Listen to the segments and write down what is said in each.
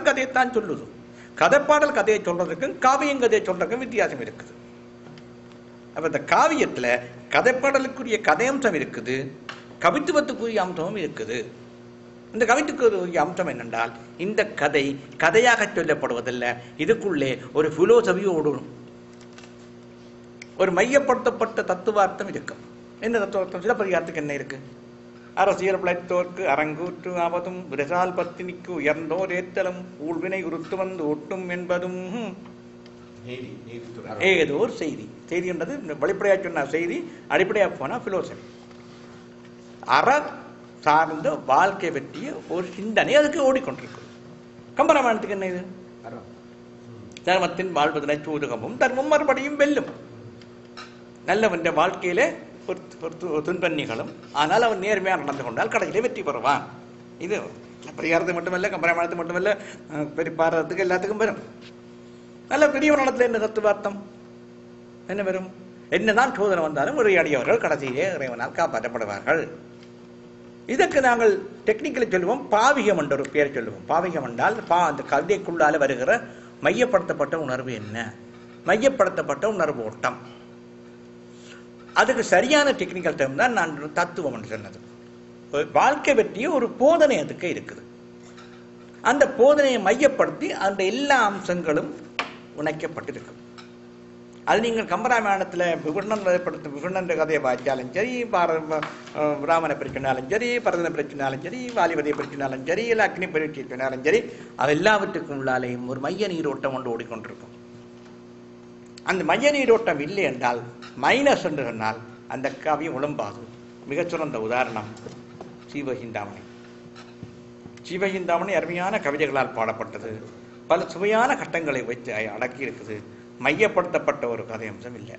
கதைப்பாடலும் கதையைத்தான் சொல்லுது. கதைப்பாடல் கதையை சொல்றதுக்கும் காவியம் கதையை சொல்றதுக்கும் வித்தியாசம் இருக்குது. அப்ப இந்த காவியத்துல கதைப்பாடலுக்குரிய கதையம்சம் இருக்குது, கவித்துவத்துக்குரிய அம்சமும் இருக்குது. இந்த கவித்துக்குரிய அம்சம் என்னென்றால், இந்த கதை கதையாக சொல்லப்படுவதில்லை, இதுக்குள்ளே ஒரு பிலோசபி ஓடணும், ஒரு மையப்படுத்தப்பட்ட தத்துவார்த்தம் இருக்கும். என்ன தத்துவார்த்தம்? சிலப்பதிகாரத்துக்கு என்ன இருக்கு? அரசியல் பிழைத்தோர்க்கு அரங்கூற்று ஆவதும் விரசால் பத்தினிக்கு உயர்ந்தோர் ஏத்தலும் ஊழ்வினை உறுத்து வந்து ஒட்டும் என்பதும் ஏதோ ஒரு செய்தி. செய்தி என்றது வெளிப்படையாக சொன்ன செய்தி, அடிப்படையாக போனா பிலோசபி. அற சார்ந்த வாழ்க்கை பற்றிய ஒரு சிந்தனை அதுக்கு ஓடிக்கொண்டிருக்கு. கம்பராமாயணத்துக்கு என்ன இது? தர்மத்தின் வாழ்வதனை சூதுகமும் தர்மம் மறுபடியும் வெல்லும். நல்லவன் வாழ்க்கையிலே ஒரு துன்பம் நிகழும், ஆனால் அவன் நேர்மையாக நடந்து கொண்டால் கடைசியிலே வெற்றி பெறுவான். இது பரிகாரத்துக்கு மட்டுமல்ல, கம்பராமாயணத்துக்கு மட்டுமல்ல, பாரதத்துக்கு எல்லாத்துக்கும் வரும். நல்ல பெரிய நடத்துல என்ன தத்துவார்த்தம் என்ன வரும்? என்னதான் சோதனை வந்தாலும் உரையாடியவர்கள் கடைசியிலே இறைவனால் காப்பாற்றப்படுவார்கள். இதற்கு நாங்கள் டெக்னிக்கலி சொல்லுவோம் பாவிகம் என்ற ஒரு பெயர் சொல்லுவோம். பாவிகம் என்றால் அந்த கவிதைக்குள்ளால வருகிற மையப்படுத்தப்பட்ட உணர்வு என்ன, மையப்படுத்தப்பட்ட உணர்வு ஓட்டம். அதுக்கு சரியான டெக்னிக்கல் டேர்ம் தான் நான் தத்துவம் என்று சொன்னது. வாழ்க்கை பற்றிய ஒரு போதனை அதுக்கு இருக்குது. அந்த போதனையை மையப்படுத்தி அந்த எல்லா அம்சங்களும் உணைக்கப்பட்டிருக்கும். அது நீங்கள் கம்பராமாயணத்தில் விகுணன் கதையை வாய்ச்சாலும் சரி, ராமனை பிரிச்சினாலும் சரி, பரதனை பிரிச்சினாலும் சரி, வாலிபதியை பிரிச்சினாலும் சரி, இல்லை அக்னி பிரிச்சினாலும் சரி, அது எல்லாவற்றுக்கும் உள்ளாலேயும் ஒரு மைய நீரோட்டம் கொண்டு ஓடிக்கொண்டிருக்கும். அந்த மைய நீரோட்டம் இல்லை என்றால், மைனஸ் என்று சொன்னால் அந்த காவியம் உளம்பாது. மிகச்சிறந்த உதாரணம் சீவகிந்தாமணி. சீவகிந்தாமணி அருமையான கவிதைகளால் பாடப்பட்டது, பல சுவையான கட்டங்களை வைத்து அடக்கி இருக்குது. மையப்படுத்தப்பட்ட ஒரு கதை அம்சம் இல்லை.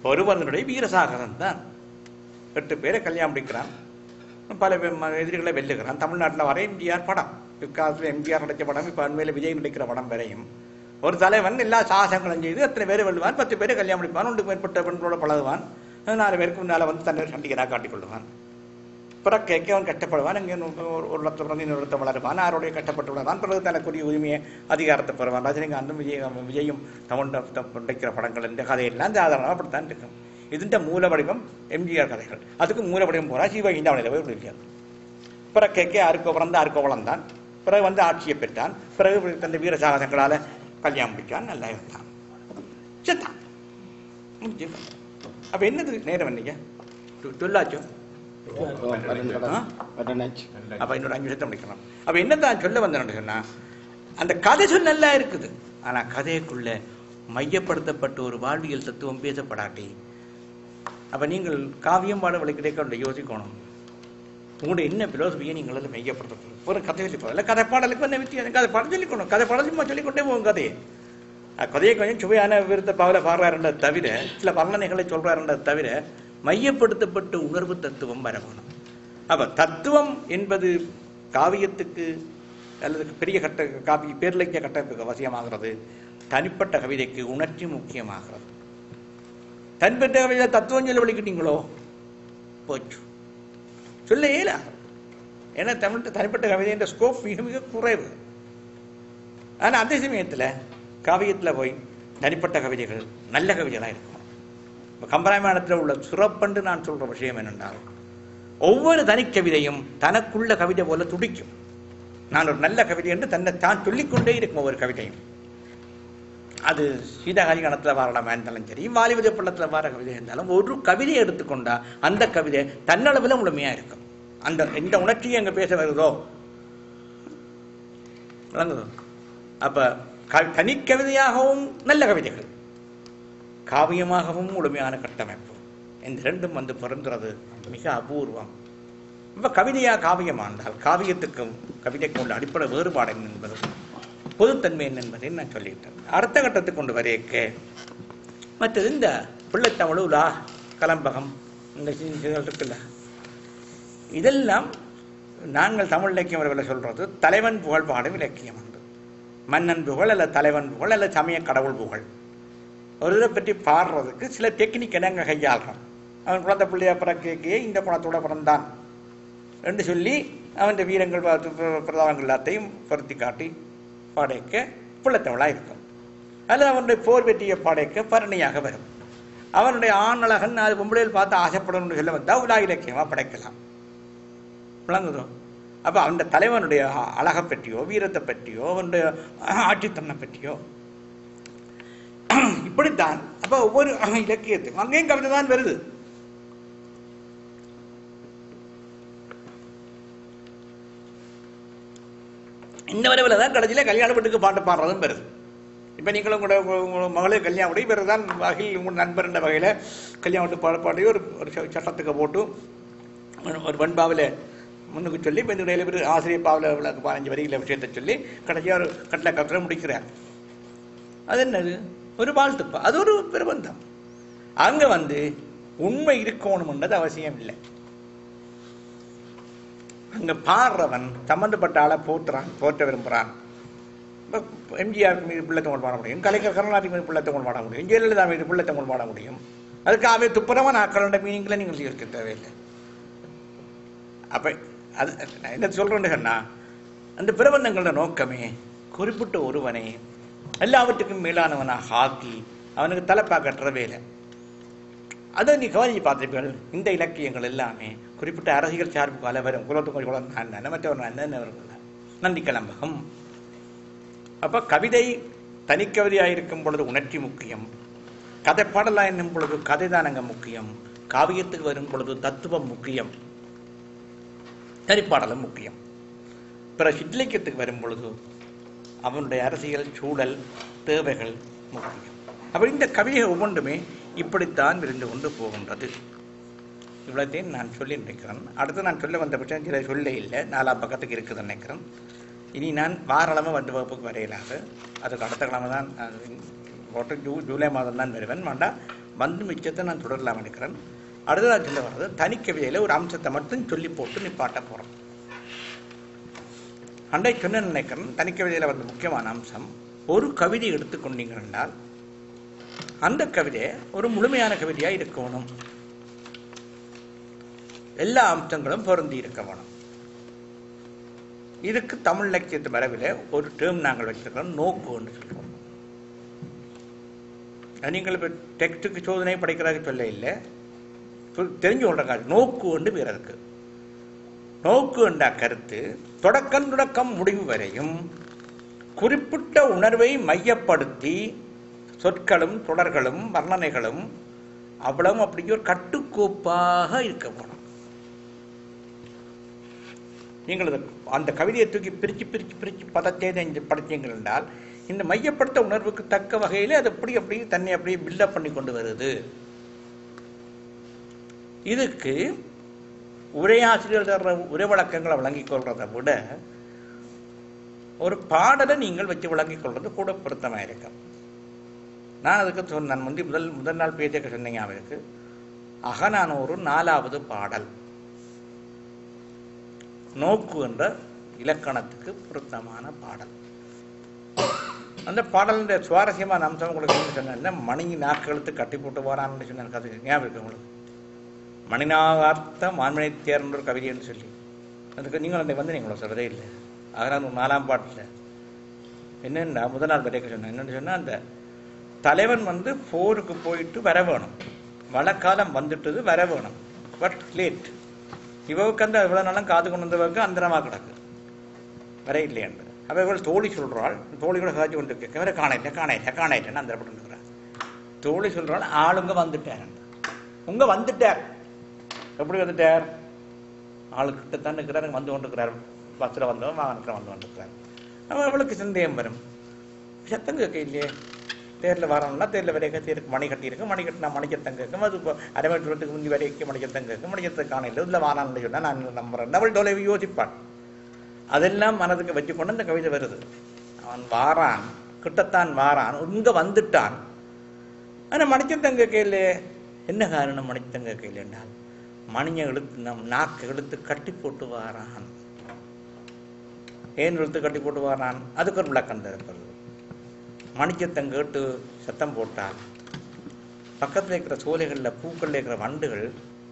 ஒருவனுடைய வீரசாகரன் தான் 8 பேரை கல்யாணம் முடிக்கிறான், பல எதிரிகளை வெல்லுகிறான். தமிழ்நாட்டில் வர எம்ஜிஆர் படம், பிற்காலத்தில் எம்ஜிஆர் நடித்த படம், இப்போ அண்மையில் விஜய் நடிக்கிற படம் வரையும் ஒரு தலைவன் எல்லா சாகசங்களும் செய்து அத்தனை பேரை வெல்லுவான், 10 பேரை கல்யாணம் முடிப்பான், 1 மேற்பட்ட பெண்களோட பழகுவான், 4 பேருக்கு முன்னால் வந்து தன்னை சண்டிகராக காட்டிக்கொள்ளுவான். பிறகு கேட்க அவன் கஷ்டப்படுவான், இங்கே ஒரு இடத்துல பிறந்து இன்னொரு இடத்த வளருவான், யாரோடைய கஷ்டப்பட்டு விடுவான், பிறகு தனக்குரிய உரிமையை அதிகாரத்தை பெறுவான். ரஜினிகாந்தும் விஜயும் தமிழ் நடிக்கிற படங்கள் இந்த கதையெல்லாம் சாதாரணமாக அப்படித்தான் இருக்கும். இதுன்ற மூல வடிவம் எம்ஜிஆர் கதைகள். அதுக்கு மூல வடிவம் போகிறா சிவகிந்தாமணியில் போய் முடியாது. பிறகு கேட்க யாருக்கோ பிறந்த யாருக்கோ வளர்ந்தான், பிறகு வந்து ஆட்சியை பெற்றான், பிறகு தந்த வீர சாகசங்களால் கல்யாணம் முடிச்சான், நல்லா இருந்தான், செத்தான். அப்போ என்னது நேரம் என்னையா சொல்லாச்சோ? அப்ப இன்னொரு 5 நிமிஷத்தை முடிக்கலாம். அப்ப என்னதான் சொல்ல வந்தேன்னு சொன்னா, அந்த கதை சொல்ல நல்லா இருக்குது, ஆனா கதைக்குள்ள மையப்படுத்தப்பட்ட ஒரு வாழ்வியல் தத்துவம் பேசப்படாட்டி, அப்ப நீங்கள் காவியம் பாட வழி கிடைக்க யோசிக்கணும். உங்களுடைய என்ன பிலோசபியை நீங்கள் மையப்படுத்த ஒரு கதை சொல்லி போகல. கதை பாடலுக்கு என்ன வித்தியாசம்? கதை பாடம் சொல்லிக்கணும், கதை பாடம் சும்மா சொல்லிக்கொண்டே போகும். கதையை கொஞ்சம் சுவையான விருத்த பாவல பாடுறாருன்றதை தவிர, சில வர்ணனைகளை சொல்றாருன்றதை தவிர மையப்படுத்தப்பட்ட உணர்வு தத்துவம் வரணும். அப்ப தத்துவம் என்பது காவியத்துக்கு அல்லது பெரிய கட்ட காவிய பேரிலக்கிய கட்டத்துக்கு அவசியமாகிறது. தனிப்பட்ட கவிதைக்கு உணர்ச்சி முக்கியமாகிறது. தனிப்பட்ட கவிதை தத்துவம் சொல்ல வலிக்கிட்டீங்களோ போச்சு, சொல்ல இயல. ஏன்னா தமிழ் தனிப்பட்ட கவிதை என்ற ஸ்கோப் மிக மிக குறைவு. ஆனா அதே சமயத்தில் காவியத்தில் போய் தனிப்பட்ட கவிதைகள் நல்ல கவிதைகளாக இருக்கும். கம்பராமாயணத்தில் உள்ள சிறப்பென்று நான் சொல்ற விஷயம் என்னென்றால், ஒவ்வொரு தனிக்கவிதையும் தனக்குள்ள கவிதை போல துடிக்கும். நான் ஒரு நல்ல கவிதை என்று தன்னை தான் சொல்லிக்கொண்டே இருக்கும் ஒவ்வொரு கவிதையும். அது சீதகாரிகணத்தில் வாரடமா இருந்தாலும் சரி, வாலிபதி பள்ளத்தில் வார கவிதை இருந்தாலும், ஒரு கவிதையை எடுத்துக்கொண்டா அந்த கவிதை தன்னளவில் முழுமையா இருக்கும். அந்த எந்த உணர்ச்சியை அங்கே பேச வருதோ விளங்குதோ? அப்ப தனிக்கவிதையாகவும் நல்ல கவிதைகள், காவியமாகவும் முழுமையான கட்டமைப்பு, இந்த ரெண்டும் வந்து பிறந்துறது மிக அபூர்வம். இப்போ கவிதையா காவியமானால் காவியத்துக்கும் கவிதைக்கும் உள்ள அடிப்படை வேறுபாடு என்ன என்பது, பொதுத்தன்மை என்ன என்பதை நான் சொல்லிட்டேன். அடுத்த கட்டத்துக்கு கொண்டு வரையக்க மற்றது இந்த பிள்ளைத்தமிழ் உலா கலம்பகம் இந்த இருக்குல்ல, இதெல்லாம் நாங்கள் தமிழ் இலக்கியம் அவர்களை சொல்றது தலைவன் புகழ் பாடும் இலக்கியம் உண்டு. மன்னன் புகழ் அல்ல தலைவன் புகழ் அல்ல சமய கடவுள் புகழ். ஒரு இதை பற்றி பாடுறதுக்கு சில டெக்னிக் என்னங்க கையாளுறோம். அவன் குழந்தை பிள்ளைய பிறக்கே இந்த குணத்தோட பிறந்தான் என்று சொல்லி அவன் வீரங்கள் பிரதாபங்கள் எல்லாத்தையும் பொருத்தி காட்டி பாடைக்க பிள்ளைத்தமிழாக இருக்கும். அல்லது அவனுடைய போர் வெற்றியை பாடைக்க பரணியாக வரும். அவனுடைய ஆண் அழகன் அது பொம்பளையில் பார்த்து ஆசைப்படணும்னு சொல்ல வந்தால் உலா இலக்கியமாக படைக்கலாம். விளங்குதோ? அப்போ அந்த தலைவனுடைய அழகை பற்றியோ வீரத்தை பற்றியோ அவனுடைய ஆட்சித்தன்மை பற்றியோ இப்படித்தான். அப்போ ஒவ்வொரு இலக்கியத்துக்கும் அங்கேயும் கவிதை தான் வருது. இந்த வரவில் தான் கடைசியில் கல்யாண வீட்டுக்கு பாட்டு பாடுறதும் வருது. இப்போ நீங்களும் கூட மகளே கல்யாணம் உடைய பிறகு தான் வகையில் உங்கள் நண்பர் என்ற வகையில் கல்யாண வீட்டு பாடப்பாடி ஒரு சட்டத்துக்கு போட்டு ஒரு வெண்பாவில் முன்னுக்கு சொல்லி இப்போ இந்த இடையில பேர் ஆசிரியர் பாவில் 15 வரிகளை விஷயத்தை சொல்லி கடைசியாக ஒரு கட்டளை கட்டுரை முடிக்கிறார். அது என்னது? ஒரு வாழ்த்துப்பா, அது ஒரு பிரபந்தம். அங்கே உண்மை இருக்கணும்ன்றது அவசியம் இல்லை. அங்கே பாடுறவன் சம்பந்தப்பட்ட ஆளை போற்ற விரும்புகிறான். எம்ஜிஆருக்கு மீது பிள்ளைத்தமிழ் பாட முடியும், கலைஞர் கருணாநிதி மீது பிள்ளைத்தமிழ் பாட முடியும், ஜெயலலிதா மீது பிள்ளைத்தமிழ் பாட முடியும். அதுக்காகவே துப்புரவன் ஆக்களோட மீனிங்கில் நீங்கள் யோசிக்க தேவையில்லை. அப்போ அது நான் என்ன சொல்கிறேன்னு சொன்னால், அந்த பிரபந்தங்களோட நோக்கமே குறிப்பிட்ட ஒருவனை எல்லாவற்றுக்கும் மேலானவனாக ஆக்கி அவனுக்கு தலைப்பா கட்டுற வேலை. அதை நீ கவனிச்சு பார்த்துப்பீர்கள். இந்த இலக்கியங்கள் எல்லாமே குறிப்பிட்ட அரசியல் சார்பு வரும். குலத்துக்குள் குலம் நான் மற்றவர் என்ன நந்தி கலம்பகம். அப்போ கவிதை தனிக்கவிதையாக இருக்கும் பொழுது உணர்ச்சி முக்கியம், கதை பாடலாக என்னும் பொழுது கதை தானங்க முக்கியம், காவியத்துக்கு வரும் பொழுது தத்துவம் முக்கியம், தனிப்பாடலும் முக்கியம். பிற சிற்றிலக்கியத்துக்கு வரும் பொழுது அவனுடைய அரசியல் சூழல் தேவைகள் முக்கியம். அப்போ இந்த கவிதை ஒவ்வொன்றுமே இப்படித்தான் விரிந்து கொண்டு போகின்றது. இவ்வளோத்தையும் நான் சொல்லி நினைக்கிறேன். அடுத்து நான் சொல்ல வந்த பட்சம் சில சொல்ல இல்லை, 4ஆம் பக்கத்துக்கு இருக்குதுன்னு நினைக்கிறேன். இனி நான் வாரக்கிழமை வகுப்புக்கு வரையிலாது. அதுக்கு அடுத்த கிழமை தான் ஜூலை மாதம் தான் வருவேன். வேண்டாம் மிச்சத்தை நான் தொடரலாம் நினைக்கிறேன். அடுத்து நான் சொல்ல வர்றது தனிக்கவிதையில் ஒரு அம்சத்தை மட்டும் சொல்லி போட்டு நிப்பாட்ட போகிறோம். அண்டை சொன்ன நினைக்கிறேன். தனிக்கவிதையில் முக்கியமான அம்சம், ஒரு கவிதை எடுத்துக்கொண்டீங்க என்றால் அந்த கவிதை ஒரு முழுமையான கவிதையாக இருக்கணும். எல்லா அம்சங்களும் பொருந்தி இருக்க வேணும். இதுக்கு தமிழ் இலக்கியத்து மரபில் ஒரு டேர்ம் நாங்கள் வச்சிருக்கிறோம், நோக்குன்னு சொல்லுவோம். நீங்கள் இப்போ டெக்ஸ்ட்டுக்கு சோதனை படைக்கிறதுக்கு சொல்ல இல்லை, தெரிஞ்சு கொள்ற நோக்கு ஒன்று பேர் இருக்கு. நோக்கு என்ற கருத்து தொடக்கம் முடிவு வரையும் குறிப்பிட்ட உணர்வை மையப்படுத்தி சொற்களும் தொடர்களும் வர்ணனைகளும் அவ்வளவும் அப்படி ஒரு கட்டுக்கோப்பாக இருக்க போனோம். நீங்கள் அந்த கவிதையை தூக்கி பிரித்து பதத்தை படைத்தீங்கள் என்றால் இந்த மையப்படுத்த உணர்வுக்கு தக்க வகையில் அது அப்படி தன்னை அப்படியே பில்டப் பண்ணி கொண்டு வருது. இதுக்கு உரையாசிரியர் தர்ற உரை வழக்கங்களை வழங்கிக் கொள்றதை விட ஒரு பாடலை நீங்கள் வச்சு வழங்கிக் கொள்வது கூட பொருத்தமாக இருக்கும். நான் அதுக்கு நான் முதல் நாள் பேஜக்க சொன்னீங்க. அவருக்கு அகநானூறு 4வது பாடல் நோக்கு என்ற இலக்கணத்துக்கு பொருத்தமான பாடல். அந்த பாடலுடைய சுவாரஸ்யமான அம்சம் உங்களுக்கு சொன்ன மணி நாக்களுக்கு கட்டி போட்டு வரான்னு சொன்ன கதை ஞாபகம் இருக்கு உங்களுக்கு. மணிநாகார்த்த மான்மனை தேர்ன்ற ஒரு கவிதை என்று சொல்லி அதுக்கு நீங்கள் அந்த நீங்களோ சொல்றதே இல்லை. அதனால் 4ஆம் பாட்டில் என்னென்னா முதல் நாள் வரைக்கும் சொன்னேன். என்னென்னு சொன்னால் அந்த தலைவன் போருக்கு போயிட்டு வர வேணும், மழைக்காலம் வந்துட்டது வர வேணும், பட் லேட். இவருக்கு அந்த இவ்வளோ நாளும் காது கொண்டு வந்தவருக்கு அந்தரமாக கிடக்கு வர இல்லையன்று. அப்போ இவள் தோழி சொல்கிறாள், தோழி கூட காய்ச்சி கொண்டு இருக்க வேற காணையிட்டேன்னு அந்தரப்பட்டு இருக்கிறார். தோழி சொல்கிறாள் ஆளுங்க வந்துட்டார். உங்க வந்துட்டார். எப்படி வந்துட்டார்? ஆளுக்கிட்ட தான் இருக்கிறார், வந்து கொண்டு இருக்கிறார். பஸ்ஸில் வந்தவன் வாகனத்தில் வந்து கொண்டிருக்கிறார். அவன் அவளுக்கு சந்தேகம் வரும், சத்தம் கேட்க இல்லையே, தேரில் வரணும்னா தேரில் வரைக்க தேருக்கு மணி கட்டியிருக்கு, மணி கட்டினா மணிக்கத்தம் கேட்கும். அது இப்போ அரைமணி தூரத்துக்கு முந்தி வரைக்கும் மணிக்கத்தம் கேட்கும், மணிக்கத்தை காணையில் இதில் வாரான்னு சொன்னால் நான் நம்புறேன். அவள் தொலைவி யோசிப்பான். அதெல்லாம் மனதுக்கு வச்சுக்கொண்டு அந்த கவிதை வருது. அவன் வாரான், கிட்டத்தான் வாரான், இங்கே வந்துட்டான். ஆனால் மணிக்கத்தம் கேட்கல. என்ன காரணம் மணிக்கத்தம் கேட்கல என்றால் மணியை இழுத்து நாக்கு இழுத்து கட்டி போட்டு வாரான். ஏன் இழுத்து கட்டி போட்டு வாரான்? அதுக்கு ஒரு விளக்கம் இருக்கிறது. மணிக்கத்தம் கேட்டு சத்தம் போட்டால் பக்கத்தில் இருக்கிற சோலைகளில் பூக்களில் இருக்கிற வண்டுகள்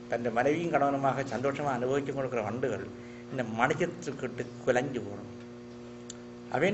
தன் மனைவியும் கணவனுமாக சந்தோஷமாக அனுபவித்து கொடுக்குற வண்டுகள் இந்த மனுஷத்துக்கிட்டு குலைஞ்சு போகணும். அவன்